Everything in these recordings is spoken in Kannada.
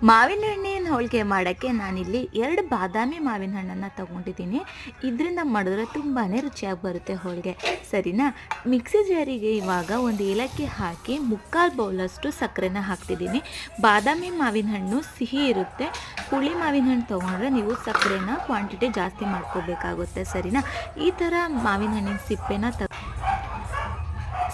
ಮಾವಿನ ಹಣ್ಣಿನ ಹೋಳಿಗೆ ಮಾಡೋಕ್ಕೆ ನಾನಿಲ್ಲಿ 2 ಬಾದಾಮಿ ಮಾವಿನ ಹಣ್ಣನ್ನು ತೊಗೊಂಡಿದ್ದೀನಿ. ಇದರಿಂದ ಮಾಡಿದ್ರೆ ತುಂಬಾ ರುಚಿಯಾಗಿ ಬರುತ್ತೆ ಹೋಳಿಗೆ, ಸರಿನಾ? ಮಿಕ್ಸಿ ಜಾರಿಗೆ ಇವಾಗ ಒಂದು ಏಲಕ್ಕಿ ಹಾಕಿ 3/4 ಬೌಲಷ್ಟು ಸಕ್ಕರೆನ ಹಾಕ್ತಿದ್ದೀನಿ. ಬಾದಾಮಿ ಮಾವಿನ ಹಣ್ಣು ಸಿಹಿ ಇರುತ್ತೆ, ಹುಳಿ ಮಾವಿನ ಹಣ್ಣು ತೊಗೊಂಡ್ರೆ ನೀವು ಸಕ್ಕರೆನ ಕ್ವಾಂಟಿಟಿ ಜಾಸ್ತಿ ಮಾಡ್ಕೋಬೇಕಾಗುತ್ತೆ, ಸರಿನಾ? ಈ ಥರ ಮಾವಿನ ಹಣ್ಣಿನ ಸಿಪ್ಪೆನ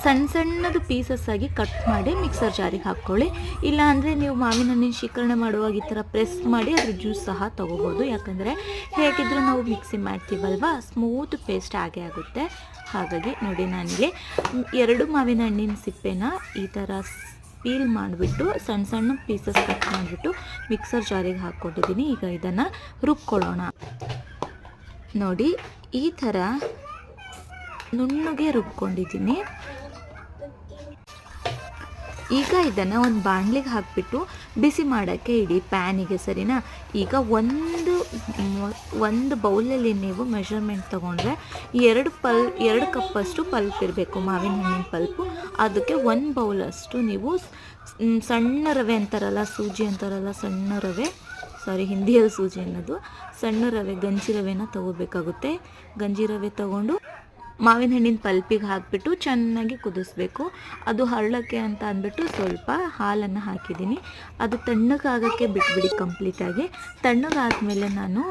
ಸಣ್ಣ ಸಣ್ಣದು ಪೀಸಸ್ ಆಗಿ ಕಟ್ ಮಾಡಿ ಮಿಕ್ಸರ್ ಜಾರಿಗೆ ಹಾಕ್ಕೊಳ್ಳಿ. ಇಲ್ಲ ಅಂದರೆ ನೀವು ಮಾವಿನ ಹಣ್ಣಿನ ಶೇಖರಣೆ ಮಾಡುವಾಗ ಈ ಥರ ಪ್ರೆಸ್ ಮಾಡಿ ಅದ್ರ ಜ್ಯೂಸ್ ಸಹ ತೊಗೋಬೋದು. ಯಾಕಂದರೆ ಹೇಗಿದ್ದರೂ ನಾವು ಮಿಕ್ಸಿ ಮಾಡ್ತೀವಲ್ವ, ಸ್ಮೂತ್ ಪೇಸ್ಟ್ ಆಗೇ ಆಗುತ್ತೆ. ಹಾಗಾಗಿ ನೋಡಿ, ನಾನಿಲ್ಲಿ 2 ಮಾವಿನ ಹಣ್ಣಿನ ಸಿಪ್ಪೆನ ಈ ಥರ ಪೀಲ್ ಮಾಡಿಬಿಟ್ಟು ಸಣ್ಣ ಸಣ್ಣ ಪೀಸಸ್ ಕಟ್ ಮಾಡಿಬಿಟ್ಟು ಮಿಕ್ಸರ್ ಜಾರಿಗೆ ಹಾಕ್ಕೊಟ್ಟಿದ್ದೀನಿ. ಈಗ ಇದನ್ನು ರುಬ್ಕೊಳ್ಳೋಣ. ನೋಡಿ, ಈ ಥರ ನುಣ್ಣಗೆ ರುಬ್ಕೊಂಡಿದ್ದೀನಿ. ಈಗ ಇದನ್ನು ಒಂದು ಬಾಣಲಿಗೆ ಹಾಕಿಬಿಟ್ಟು ಬಿಸಿ ಮಾಡೋಕ್ಕೆ ಇಡಿ, ಪ್ಯಾನಿಗೆ, ಸರಿನಾ? ಈಗ ಒಂದು ಬೌಲಲ್ಲಿ ನೀವು ಮೆಷರ್ಮೆಂಟ್ ತೊಗೊಂಡ್ರೆ 2 ಕಪ್ಪಷ್ಟು ಪಲ್ಪ್ ಇರಬೇಕು, ಮಾವಿನ ಹಣ್ಣಿನ ಪಲ್ಪು. ಅದಕ್ಕೆ 1 ಬೌಲಷ್ಟು ನೀವು ಸಣ್ಣ ರವೆ ಅಂತಾರಲ್ಲ, ಸೂಜಿ ಅಂತಾರಲ್ಲ, ಸಣ್ಣ ರವೆ, ಹಿಂದಿಯಲ್ಲಿ ಸೂಜಿ ಅನ್ನೋದು, ಸಣ್ಣ ರವೆ, ಗಂಜಿ ರವೆನ ತೊಗೋಬೇಕಾಗುತ್ತೆ. ಗಂಜಿ ರವೆ ತೊಗೊಂಡು ಮಾವಿನ ಹಣ್ಣಿನ ಪಲ್ಪಿಗೆ ಹಾಕಿಬಿಟ್ಟು ಚೆನ್ನಾಗಿ ಕುದಿಸ್ಬೇಕು. ಅದು ಹರಳಕ್ಕೆ ಅಂತ ಅಂದ್ಬಿಟ್ಟು ಸ್ವಲ್ಪ ಹಾಲನ್ನು ಹಾಕಿದ್ದೀನಿ. ಅದು ತಣ್ಣಗಾಗೋಕ್ಕೆ ಬಿಟ್ಬಿಡಿ ಕಂಪ್ಲೀಟಾಗಿ. ತಣ್ಣಗಾದ್ಮೇಲೆ ನಾನು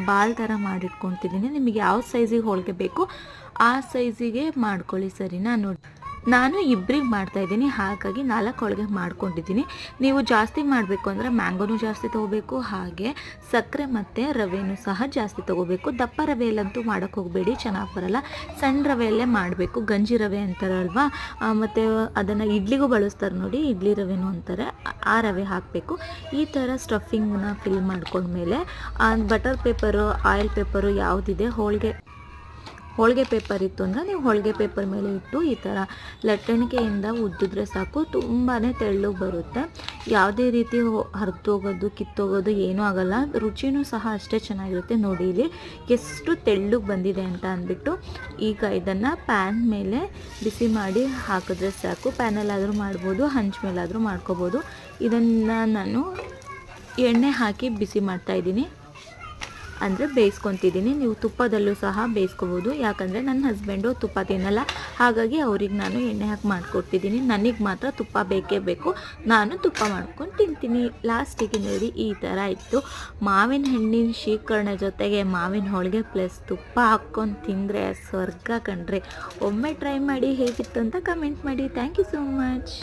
ಬಾಲ್ ಥರ ಮಾಡಿಟ್ಕೊತಿದ್ದೀನಿ. ನಿಮಗೆ ಯಾವ ಸೈಜಿಗೆ ಹೋಳಿಗೆ ಬೇಕು ಆ ಸೈಜಿಗೆ ಮಾಡ್ಕೊಳ್ಳಿ, ಸರಿನಾ? ನೋಡಿ, ನಾನು ಇಬ್ಬರಿಗೆ ಮಾಡ್ತಾಯಿದ್ದೀನಿ, ಹಾಗಾಗಿ 4 ಹೋಳಿಗೆ ಮಾಡ್ಕೊಂಡಿದ್ದೀನಿ. ನೀವು ಜಾಸ್ತಿ ಮಾಡಬೇಕು ಅಂದರೆ ಮ್ಯಾಂಗೋನು ಜಾಸ್ತಿ ತೊಗೋಬೇಕು, ಹಾಗೆ ಸಕ್ಕರೆ ಮತ್ತು ರವೆನೂ ಸಹ ಜಾಸ್ತಿ ತೊಗೋಬೇಕು. ದಪ್ಪ ರವೆಯಲ್ಲಂತೂ ಮಾಡೋಕ್ಕೆ ಹೋಗಬೇಡಿ, ಚೆನ್ನಾಗಿ ಬರಲ್ಲ. ಸಣ್ಣ ರವೆಯಲ್ಲೇ ಮಾಡಬೇಕು, ಗಂಜಿ ರವೆ ಅಂತಾರಲ್ವ, ಮತ್ತು ಅದನ್ನು ಇಡ್ಲಿಗೂ ಬಳಸ್ತಾರೆ ನೋಡಿ, ಇಡ್ಲಿ ರವೆನೂ ಅಂತಾರೆ, ಆ ರವೆ ಹಾಕಬೇಕು. ಈ ಥರ ಸ್ಟಫಿಂಗ್ನ ಫಿಲ್ ಮಾಡ್ಕೊಂಡ್ಮೇಲೆ ಬಟರ್ ಪೇಪರು, ಆಯಿಲ್ ಪೇಪರು ಯಾವುದಿದೆ, ಹೋಳಿಗೆ ಪೇಪರ್ ಇತ್ತು ಅಂದರೆ ನೀವು ಹೋಳಿಗೆ ಪೇಪರ್ ಮೇಲೆ ಇಟ್ಟು ಈ ಥರ ಲಟ್ಟಣಿಕೆಯಿಂದ ಉದ್ದಿದ್ರೆ ಸಾಕು, ತುಂಬಾ ತೆಳ್ಳಗೆ ಬರುತ್ತೆ. ಯಾವುದೇ ರೀತಿ ಹರಿದೋಗೋದು, ಕಿತ್ತೋಗೋದು ಏನೂ ಆಗೋಲ್ಲ. ರುಚಿನೂ ಸಹ ಅಷ್ಟೇ ಚೆನ್ನಾಗಿರುತ್ತೆ. ನೋಡಿ ಇಲ್ಲಿ ಎಷ್ಟು ತೆಳ್ಳಗೆ ಬಂದಿದೆ ಅಂತ ಅಂದ್ಬಿಟ್ಟು. ಈಗ ಇದನ್ನು ಪ್ಯಾನ್ ಮೇಲೆ ಬಿಸಿ ಮಾಡಿ ಹಾಕಿದ್ರೆ ಸಾಕು. ಪ್ಯಾನಲ್ಲಾದರೂ ಮಾಡ್ಬೋದು, ಹಂಚ್ ಮೇಲಾದರೂ ಮಾಡ್ಕೋಬೋದು. ಇದನ್ನು ನಾನು ಎಣ್ಣೆ ಹಾಕಿ ಬಿಸಿ ಮಾಡ್ತಾಯಿದ್ದೀನಿ, ಅಂದರೆ ಬೇಯಿಸ್ಕೊತಿದ್ದೀನಿ. ನೀವು ತುಪ್ಪದಲ್ಲೂ ಸಹ ಬೇಯಿಸ್ಕೋಬೋದು. ಯಾಕಂದರೆ ನನ್ನ ಹಸ್ಬೆಂಡು ತುಪ್ಪ ತಿನ್ನಲ್ಲ, ಹಾಗಾಗಿ ಅವ್ರಿಗೆ ನಾನು ಎಣ್ಣೆ ಹಾಕಿ ಮಾಡಿಕೊಡ್ತಿದ್ದೀನಿ. ನನಗೆ ಮಾತ್ರ ತುಪ್ಪ ಬೇಕೇ ಬೇಕು, ನಾನು ತುಪ್ಪ ಮಾಡ್ಕೊಂಡು ತಿಂತೀನಿ. ಲಾಸ್ಟಿಗೆ ನೋಡಿ ಈ ಥರ ಇತ್ತು. ಮಾವಿನ ಹಣ್ಣಿನ ಶೇಖರಣೆ ಜೊತೆಗೆ ಮಾವಿನ ಹೋಳಿಗೆ ಪ್ಲಸ್ ತುಪ್ಪ ಹಾಕ್ಕೊಂಡು ತಿಂದರೆ ಸ್ವರ್ಗ ಕಣ್ರಿ. ಒಮ್ಮೆ ಟ್ರೈ ಮಾಡಿ, ಹೇಗಿತ್ತು ಅಂತ ಕಮೆಂಟ್ ಮಾಡಿ. Thank you so much.